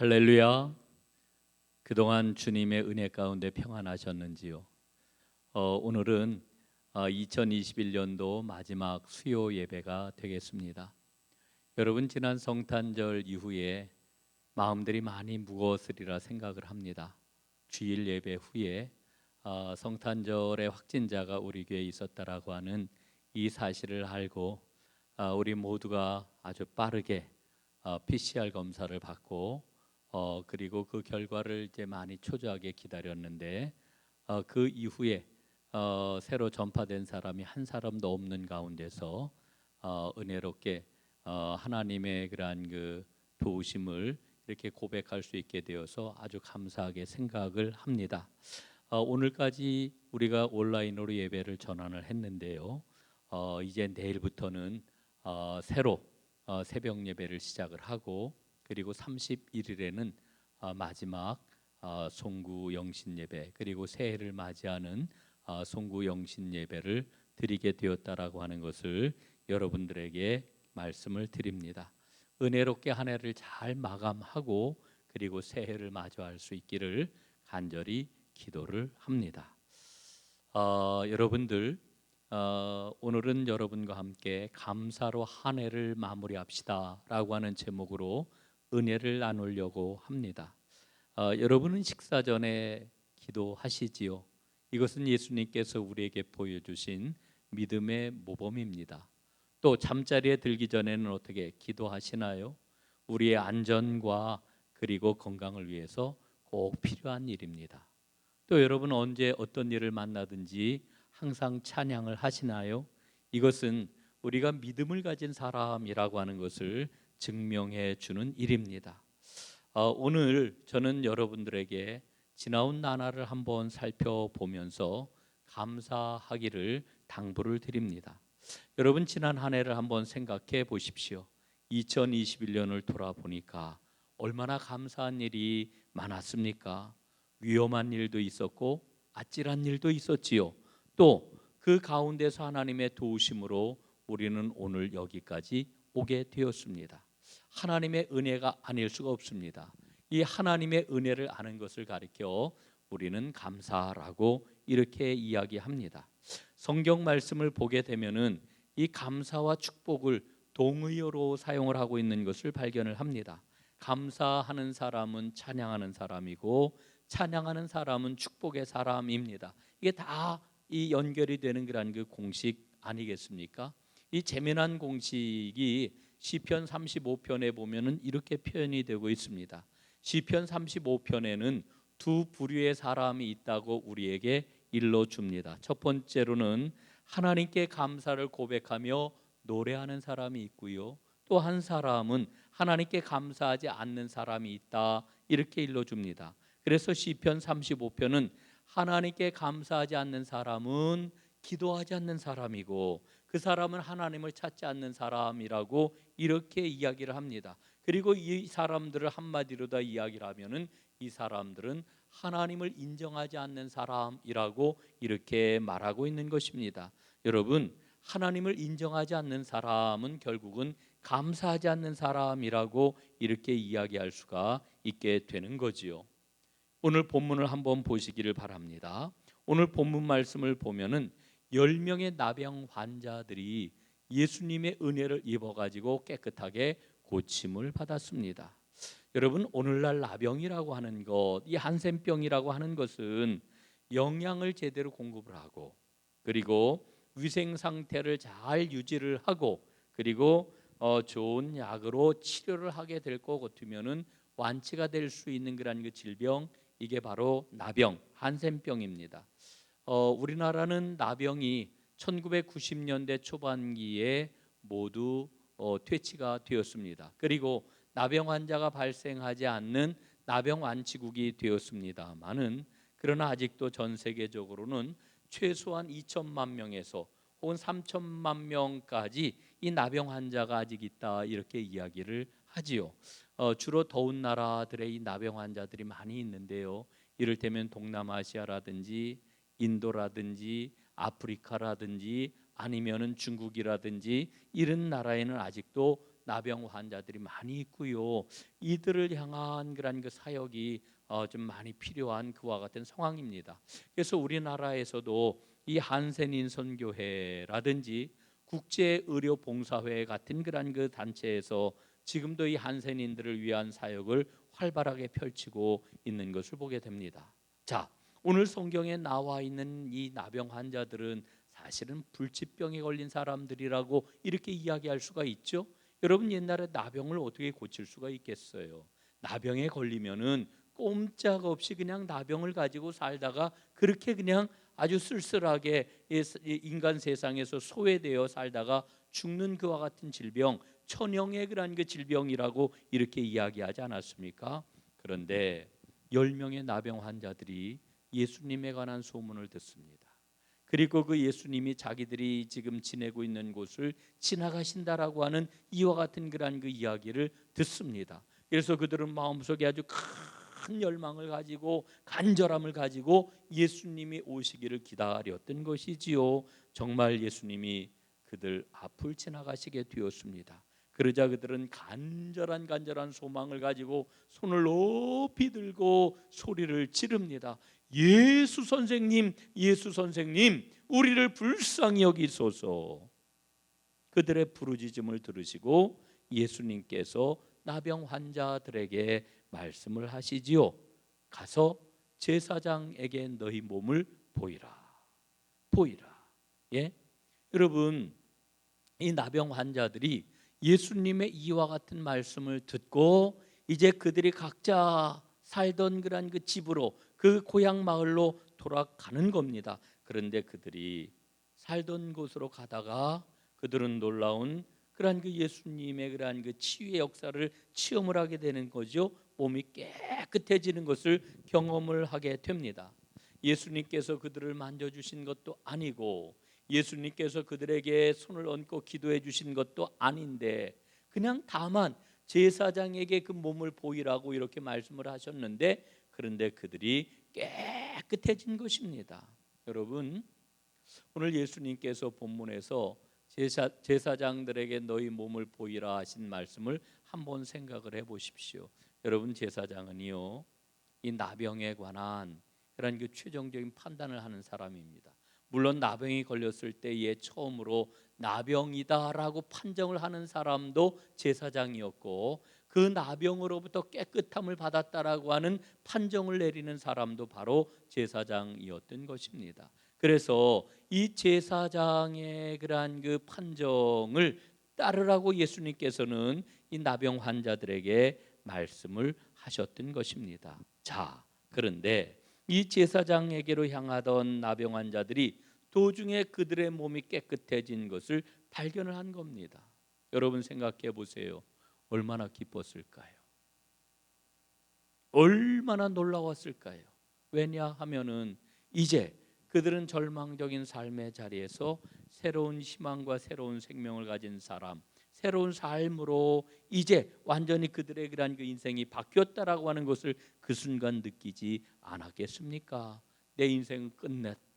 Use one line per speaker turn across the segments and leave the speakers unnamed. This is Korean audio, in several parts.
할렐루야. 그동안 주님의 은혜 가운데 평안하셨는지요? 오늘은 2021년도 마지막 수요 예배가 되겠습니다. 여러분, 지난 성탄절 이후에 마음들이 많이 무거웠으리라 생각을 합니다. 주일 예배 후에 성탄절의 확진자가 우리 교회에 있었다라고 하는 이 사실을 알고 우리 모두가 아주 빠르게 PCR 검사를 받고 그리고 그 결과를 이제 많이 초조하게 기다렸는데 그 이후에 새로 전파된 사람이 한 사람도 없는 가운데서 은혜롭게 하나님의 그러한 그 도우심을 이렇게 고백할 수 있게 되어서 아주 감사하게 생각을 합니다. 오늘까지 우리가 온라인으로 예배를 전환을 했는데요. 이제 내일부터는 새로 새벽 예배를 시작을 하고 그리고 31일에는 마지막 송구 영신 예배 그리고 새해를 맞이하는 송구 영신 예배를 드리게 되었다라고 하는 것을 여러분들에게 말씀을 드립니다. 은혜롭게 한 해를 잘 마감하고 그리고 새해를 맞이할 수 있기를 간절히 기도를 합니다. 여러분들 오늘은 여러분과 함께 감사로 한 해를 마무리합시다 라고 하는 제목으로 은혜를 나누려고 합니다. 여러분은 식사 전에 기도하시지요? 이것은 예수님께서 우리에게 보여주신 믿음의 모범입니다. 또 잠자리에 들기 전에는 어떻게 기도하시나요? 우리의 안전과 그리고 건강을 위해서 꼭 필요한 일입니다. 또 여러분 언제 어떤 일을 만나든지 항상 찬양을 하시나요? 이것은 우리가 믿음을 가진 사람이라고 하는 것을 증명해 주는 일입니다. 오늘 저는 여러분들에게 지나온 나날을 한번 살펴보면서 감사하기를 당부를 드립니다. 여러분 지난 한 해를 한번 생각해 보십시오. 2021년을 돌아보니까 얼마나 감사한 일이 많았습니까? 위험한 일도 있었고 아찔한 일도 있었지요. 또 그 가운데서 하나님의 도우심으로 우리는 오늘 여기까지 오게 되었습니다. 하나님의 은혜가 아닐 수가 없습니다. 이 하나님의 은혜를 아는 것을 가리켜 우리는 감사라고 이렇게 이야기합니다. 성경 말씀을 보게 되면은 이 감사와 축복을 동의어로 사용을 하고 있는 것을 발견을 합니다. 감사하는 사람은 찬양하는 사람이고 찬양하는 사람은 축복의 사람입니다. 이게 다 이 연결이 되는 그런 그 공식 아니겠습니까? 이 재미난 공식이 시편 35편에 보면은 이렇게 표현이 되고 있습니다. 시편 35편에는 두 부류의 사람이 있다고 우리에게 일러줍니다. 첫 번째로는 하나님께 감사를 고백하며 노래하는 사람이 있고요. 또 한 사람은 하나님께 감사하지 않는 사람이 있다 이렇게 일러줍니다. 그래서 시편 35편은 하나님께 감사하지 않는 사람은 기도하지 않는 사람이고 그 사람은 하나님을 찾지 않는 사람이라고 이렇게 이야기를 합니다. 그리고 이 사람들을 한마디로 다 이야기를 하면은 이 사람들은 하나님을 인정하지 않는 사람이라고 이렇게 말하고 있는 것입니다. 여러분, 하나님을 인정하지 않는 사람은 결국은 감사하지 않는 사람이라고 이렇게 이야기할 수가 있게 되는 거지요. 오늘 본문을 한번 보시기를 바랍니다. 오늘 본문 말씀을 보면은 10명의 나병 환자들이 예수님의 은혜를 입어가지고 깨끗하게 고침을 받았습니다. 여러분, 오늘날 나병이라고 하는 것, 이 한센병이라고 하는 것은 영양을 제대로 공급을 하고 그리고 위생 상태를 잘 유지를 하고 그리고 좋은 약으로 치료를 하게 될 것 같으면은 완치가 될 수 있는 그런 그 질병, 이게 바로 나병, 한센병입니다. 우리나라는 나병이 1990년대 초반기에 모두 퇴치가 되었습니다. 그리고 나병 환자가 발생하지 않는 나병 완치국이 되었습니다만은 그러나 아직도 전 세계적으로는 최소한 2천만 명에서 혹은 3천만 명까지 이 나병 환자가 아직 있다 이렇게 이야기를 하지요. 주로 더운 나라들의 이 나병 환자들이 많이 있는데요. 이를테면 동남아시아라든지 인도라든지 아프리카라든지 아니면은 중국이라든지 이런 나라에는 아직도 나병 환자들이 많이 있고요. 이들을 향한 그런 그 사역이 좀 많이 필요한 그와 같은 상황입니다. 그래서 우리나라에서도 이 한센인 선교회라든지 국제의료봉사회 같은 그런 그 단체에서 지금도 이 한센인들을 위한 사역을 활발하게 펼치고 있는 것을 보게 됩니다. 자, 오늘 성경에 나와 있는 이 나병 환자들은 사실은 불치병에 걸린 사람들이라고 이렇게 이야기할 수가 있죠. 여러분, 옛날에 나병을 어떻게 고칠 수가 있겠어요? 나병에 걸리면은 꼼짝없이 그냥 나병을 가지고 살다가 그렇게 그냥 아주 쓸쓸하게 인간 세상에서 소외되어 살다가 죽는 그와 같은 질병, 천형의 그런 그 질병이라고 이렇게 이야기하지 않았습니까? 그런데 10명의 나병 환자들이 예수님에 관한 소문을 듣습니다. 그리고 그 예수님이 자기들이 지금 지내고 있는 곳을 지나가신다라고 하는 이와 같은 그런 그 이야기를 듣습니다. 그래서 그들은 마음속에 아주 큰 열망을 가지고 간절함을 가지고 예수님이 오시기를 기다렸던 것이지요. 정말 예수님이 그들 앞을 지나가시게 되었습니다. 그러자 그들은 간절한 소망을 가지고 손을 높이 들고 소리를 지릅니다. 예수 선생님, 예수 선생님, 우리를 불쌍히 여기소서. 그들의 부르짖음을 들으시고 예수님께서 나병 환자들에게 말씀을 하시지요. 가서 제사장에게 너희 몸을 보이라. 보이라. 예? 여러분, 이 나병 환자들이 예수님의 이와 같은 말씀을 듣고 이제 그들이 각자 살던 그런 그 집으로, 그 고향 마을로 돌아가는 겁니다. 그런데 그들이 살던 곳으로 가다가 그들은 놀라운 그러한 그 예수님의 그러한 그 치유의 역사를 체험을 하게 되는 거죠. 몸이 깨끗해지는 것을 경험을 하게 됩니다. 예수님께서 그들을 만져주신 것도 아니고 예수님께서 그들에게 손을 얹고 기도해 주신 것도 아닌데 그냥 다만 제사장에게 그 몸을 보이라고 이렇게 말씀을 하셨는데, 그런데 그들이 깨끗해진 것입니다. 여러분, 오늘 예수님께서 본문에서 제사장들에게 너희 몸을 보이라 하신 말씀을 한번 생각을 해 보십시오. 여러분, 제사장은요, 이 나병에 관한 그런 그 최종적인 판단을 하는 사람입니다. 물론 나병이 걸렸을 때에 처음으로 나병이다라고 판정을 하는 사람도 제사장이었고, 그 나병으로부터 깨끗함을 받았다라고 하는 판정을 내리는 사람도 바로 제사장이었던 것입니다. 그래서 이 제사장의 그러한 그 판정을 따르라고 예수님께서는 이 나병 환자들에게 말씀을 하셨던 것입니다. 자, 그런데 이 제사장에게로 향하던 나병 환자들이 도중에 그들의 몸이 깨끗해진 것을 발견을 한 겁니다. 여러분, 생각해 보세요. 얼마나 기뻤을까요? 얼마나 놀라웠을까요? 왜냐하면은 이제 그들은 절망적인 삶의 자리에서 새로운 희망과 새로운 생명을 가진 사람, 새로운 삶으로 이제 완전히 그들의 그런 그 인생이 바뀌었다라고 하는 것을 그 순간 느끼지 않았겠습니까? 내 인생은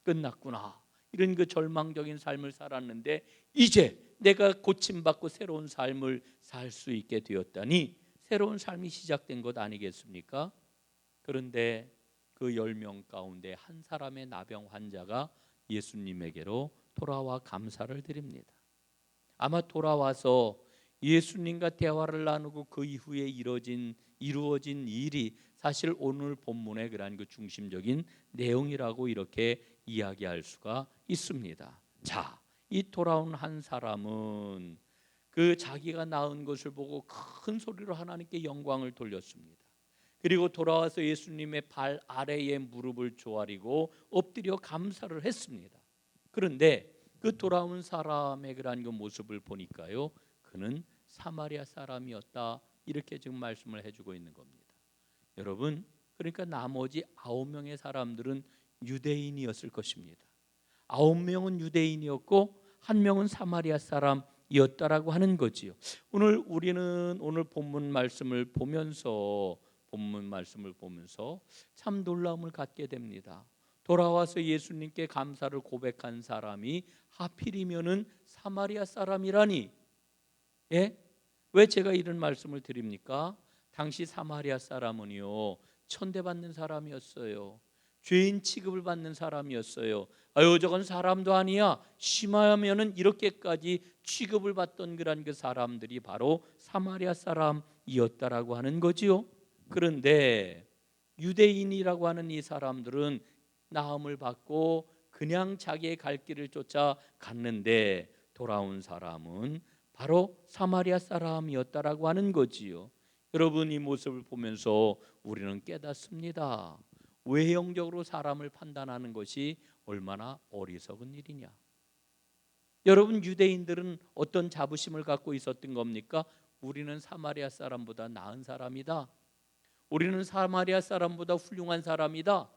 끝났구나. 이런 그 절망적인 삶을 살았는데 이제 내가 고침받고 새로운 삶을 살 수 있게 되었다니 새로운 삶이 시작된 것 아니겠습니까? 그런데 그 10명 가운데 한 사람의 나병 환자가 예수님에게로 돌아와 감사를 드립니다. 아마 돌아와서 예수님과 대화를 나누고 그 이후에 이루어진 일이 사실 오늘 본문의 그러한 그 중심적인 내용이라고 이렇게 이야기할 수가 있습니다. 자, 이 돌아온 한 사람은 그 자기가 낳은 것을 보고 큰 소리로 하나님께 영광을 돌렸습니다. 그리고 돌아와서 예수님의 발 아래에 무릎을 조아리고 엎드려 감사를 했습니다. 그런데 그 돌아온 사람의 그러한 그 모습을 보니까요, 그는 사마리아 사람이었다, 이렇게 지금 말씀을 해주고 있는 겁니다. 여러분, 그러니까 나머지 9명의 사람들은 유대인이었을 것입니다. 9명은 유대인이었고 1명은 사마리아 사람이었다라고 하는 거지요. 우리는 오늘 본문 말씀을 보면서 참 놀라움을 갖게 됩니다. 돌아와서 예수님께 감사를 고백한 사람이 하필이면은 사마리아 사람이라니. 예? 왜 제가 이런 말씀을 드립니까? 당시 사마리아 사람은요, 천대받는 사람이었어요. 죄인 취급을 받는 사람이었어요. 아유, 저건 사람도 아니야. 심하면은 이렇게까지 취급을 받던 그런 그 사람들이 바로 사마리아 사람이었다라고 하는 거지요. 그런데 유대인이라고 하는 이 사람들은 나음을 받고 그냥 자기의 갈 길을 쫓아 갔는데 돌아온 사람은 바로 사마리아 사람이었다라고 하는 거지요. 여러분, 이 모습을 보면서 우리는 깨닫습니다. 외형적으로 사람을 판단하는 것이 얼마나 어리석은 일이냐. 여러분, 유대인들은 어떤 자부심을 갖고 있었던 겁니까? 우리는 사마리아 사람보다 나은 사람이다. 우리는 사마리아 사람보다 훌륭한 사람이다.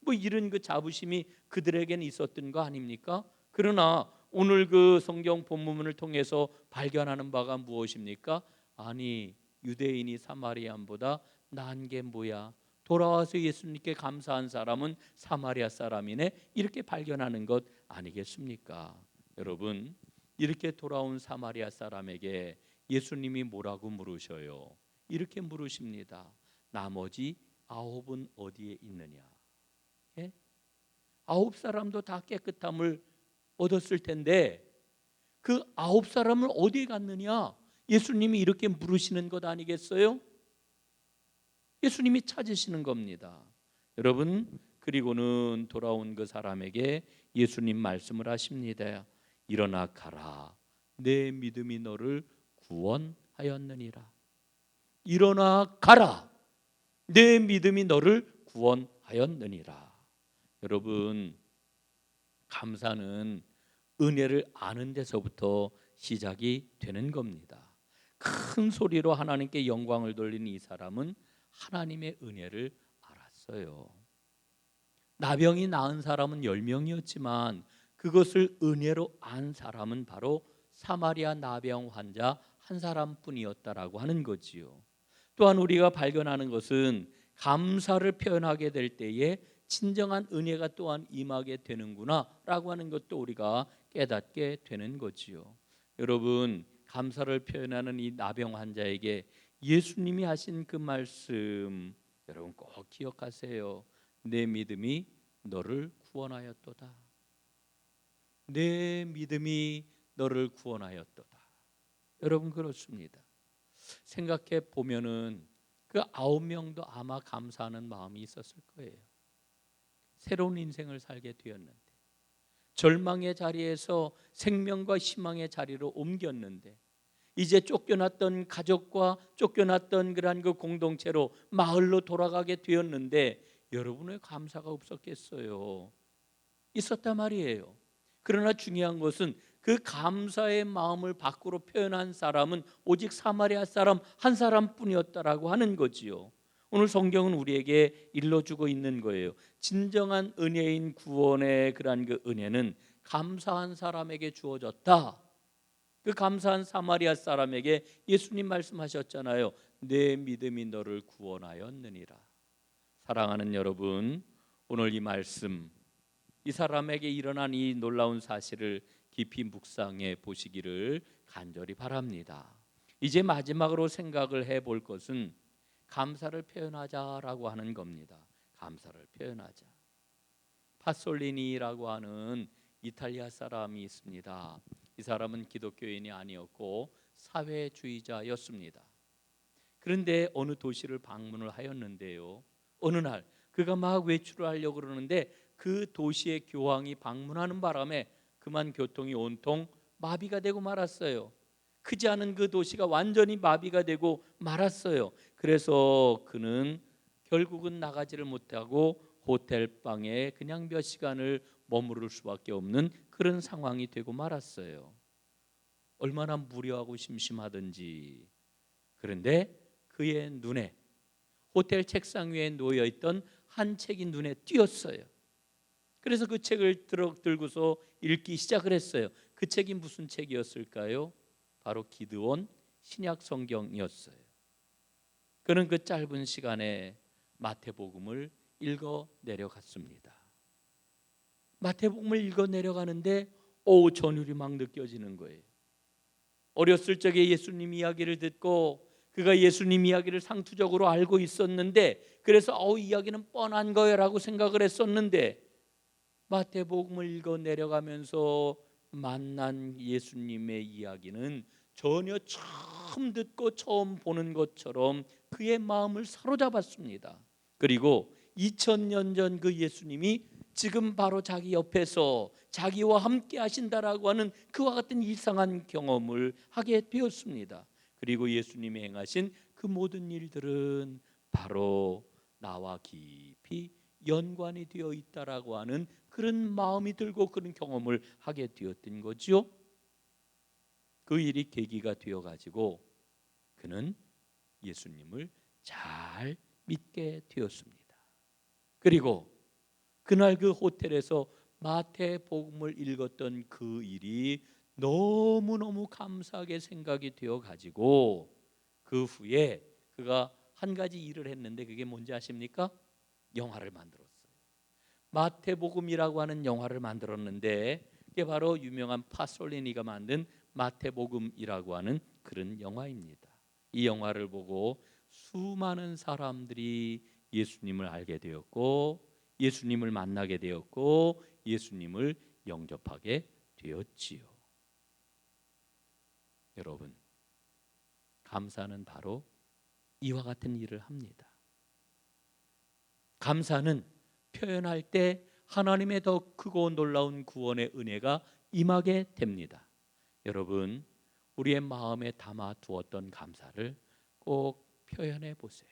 뭐 이런 그 자부심이 그들에게는 있었던 거 아닙니까? 그러나 오늘 그 성경 본문을 통해서 발견하는 바가 무엇입니까? 아니, 유대인이 사마리아인보다 나은 게 뭐야? 돌아와서 예수님께 감사한 사람은 사마리아 사람이네, 이렇게 발견하는 것 아니겠습니까? 여러분, 이렇게 돌아온 사마리아 사람에게 예수님이 뭐라고 물으셔요? 이렇게 물으십니다. 나머지 9은 어디에 있느냐? 예? 9 사람도 다 깨끗함을 얻었을 텐데 그 9 사람을 어디에 갔느냐? 예수님이 이렇게 물으시는 것 아니겠어요? 예수님이 찾으시는 겁니다. 여러분, 그리고는 돌아온 그 사람에게 예수님 말씀을 하십니다. 일어나 가라. 내 믿음이 너를 구원하였느니라. 일어나 가라. 내 믿음이 너를 구원하였느니라. 여러분, 감사는 은혜를 아는 데서부터 시작이 되는 겁니다. 큰 소리로 하나님께 영광을 돌리는 이 사람은 하나님의 은혜를 알았어요. 나병이 나은 사람은 10명이었지만 그것을 은혜로 안 사람은 바로 사마리아 나병 환자 한 사람뿐이었다라고 하는 거지요. 또한 우리가 발견하는 것은 감사를 표현하게 될 때에 진정한 은혜가 또한 임하게 되는구나라고 하는 것도 우리가 깨닫게 되는 거지요. 여러분, 감사를 표현하는 이 나병 환자에게 예수님이 하신 그 말씀 여러분 꼭 기억하세요. 내 믿음이 너를 구원하였도다. 내 믿음이 너를 구원하였도다. 여러분, 그렇습니다. 생각해 보면은 그 9명도 아마 감사하는 마음이 있었을 거예요. 새로운 인생을 살게 되었는데, 절망의 자리에서 생명과 희망의 자리로 옮겼는데, 이제 쫓겨났던 가족과 쫓겨났던 그런 그 공동체로 마을로 돌아가게 되었는데 여러분의 감사가 없었겠어요? 있었단 말이에요. 그러나 중요한 것은 그 감사의 마음을 밖으로 표현한 사람은 오직 사마리아 사람 한 사람뿐이었다라고 하는 거지요. 오늘 성경은 우리에게 일러주고 있는 거예요. 진정한 은혜인 구원의 그러한 그 은혜는 감사한 사람에게 주어졌다. 그 감사한 사마리아 사람에게 예수님 말씀하셨잖아요. 내 믿음이 너를 구원하였느니라. 사랑하는 여러분, 오늘 이 말씀, 이 사람에게 일어난 이 놀라운 사실을 깊이 묵상해 보시기를 간절히 바랍니다. 이제 마지막으로 생각을 해볼 것은 감사를 표현하자라고 하는 겁니다. 감사를 표현하자. 파솔리니라고 하는 이탈리아 사람이 있습니다. 이 사람은 기독교인이 아니었고 사회주의자였습니다. 그런데 어느 도시를 방문을 하였는데요, 어느 날 그가 막 외출을 하려고 그러는데 그 도시의 교황이 방문하는 바람에 그만 교통이 온통 마비가 되고 말았어요. 크지 않은 그 도시가 완전히 마비가 되고 말았어요. 그래서 그는 결국은 나가지를 못하고 호텔 방에 그냥 몇 시간을 머무를 수밖에 없는 그런 상황이 되고 말았어요. 얼마나 무료하고 심심하든지. 그런데 그의 눈에 호텔 책상 위에 놓여 있던 한 책이 눈에 띄었어요. 그래서 그 책을 들고서 읽기 시작을 했어요. 그 책이 무슨 책이었을까요? 바로 기드온 신약 성경이었어요. 그는 그 짧은 시간에 마태복음을 읽어 내려갔습니다. 마태복음을 읽어 내려가는데 전율이 막 느껴지는 거예요. 어렸을 적에 예수님 이야기를 듣고 그가 예수님 이야기를 상투적으로 알고 있었는데, 그래서 이야기는 뻔한 거야라고 생각을 했었는데, 마태복음을 읽어 내려가면서 만난 예수님의 이야기는 전혀 처음 듣고 처음 보는 것처럼 그의 마음을 사로잡았습니다. 그리고 2000년 전 그 예수님이 지금 바로 자기 옆에서 자기와 함께 하신다라고 하는 그와 같은 이상한 경험을 하게 되었습니다. 그리고 예수님이 행하신 그 모든 일들은 바로 나와 깊이 연관이 되어 있다라고 하는 그런 마음이 들고 그런 경험을 하게 되었던 거지요. 그 일이 계기가 되어 가지고 그는 예수님을 잘 믿게 되었습니다. 그리고 그날 그 호텔에서 마태복음을 읽었던 그 일이 너무너무 감사하게 생각이 되어 가지고 그 후에 그가 한 가지 일을 했는데, 그게 뭔지 아십니까? 영화를 만들었어요. 마태복음이라고 하는 영화를 만들었는데, 그게 바로 유명한 파솔리니가 만든 마태복음이라고 하는 그런 영화입니다. 이 영화를 보고 수많은 사람들이 예수님을 알게 되었고, 예수님을 만나게 되었고, 예수님을 영접하게 되었지요. 여러분, 감사는 바로 이와 같은 일을 합니다. 감사는 표현할 때 하나님의 더 크고 놀라운 구원의 은혜가 임하게 됩니다. 여러분, 우리의 마음에 담아 두었던 감사를 꼭 표현해 보세요.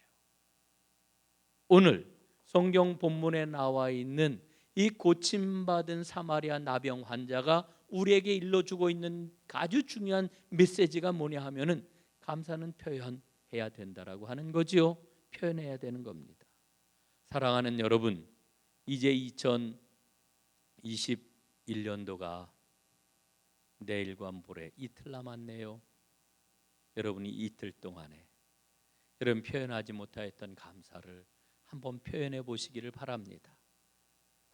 오늘 성경 본문에 나와 있는 이 고침받은 사마리아 나병 환자가 우리에게 일러주고 있는 아주 중요한 메시지가 뭐냐 하면은, 감사는 표현해야 된다라고 하는 거지요. 표현해야 되는 겁니다. 사랑하는 여러분, 이제 2021년도가 내일과 모레 이틀 남았네요. 여러분이 이틀 동안에 여러분 표현하지 못하였던 감사를 한번 표현해 보시기를 바랍니다.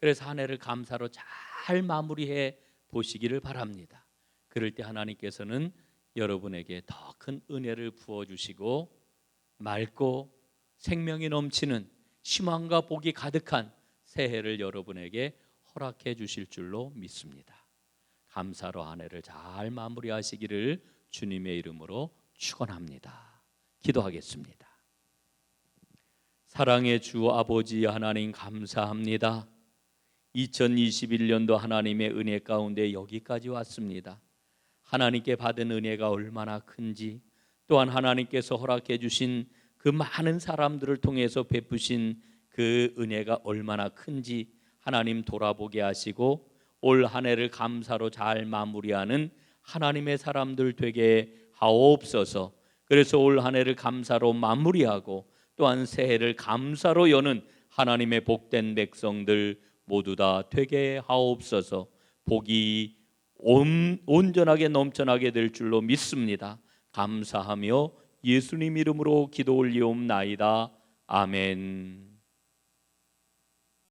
그래서 한 해를 감사로 잘 마무리해 보시기를 바랍니다. 그럴 때 하나님께서는 여러분에게 더 큰 은혜를 부어주시고 맑고 생명이 넘치는 희망과 복이 가득한 새해를 여러분에게 허락해 주실 줄로 믿습니다. 감사로 한 해를 잘 마무리하시기를 주님의 이름으로 축원합니다. 기도하겠습니다. 사랑의 주 아버지 하나님, 감사합니다. 2021년도 하나님의 은혜 가운데 여기까지 왔습니다. 하나님께 받은 은혜가 얼마나 큰지, 또한 하나님께서 허락해 주신 그 많은 사람들을 통해서 베푸신 그 은혜가 얼마나 큰지 하나님 돌아보게 하시고, 올 한 해를 감사로 잘 마무리하는 하나님의 사람들 되게 하옵소서. 그래서 올 한 해를 감사로 마무리하고 또한 새해를 감사로 여는 하나님의 복된 백성들 모두 다 되게 하옵소서. 복이 온전하게 넘쳐나게 될 줄로 믿습니다. 감사하며 예수님 이름으로 기도 올리옵나이다. 아멘.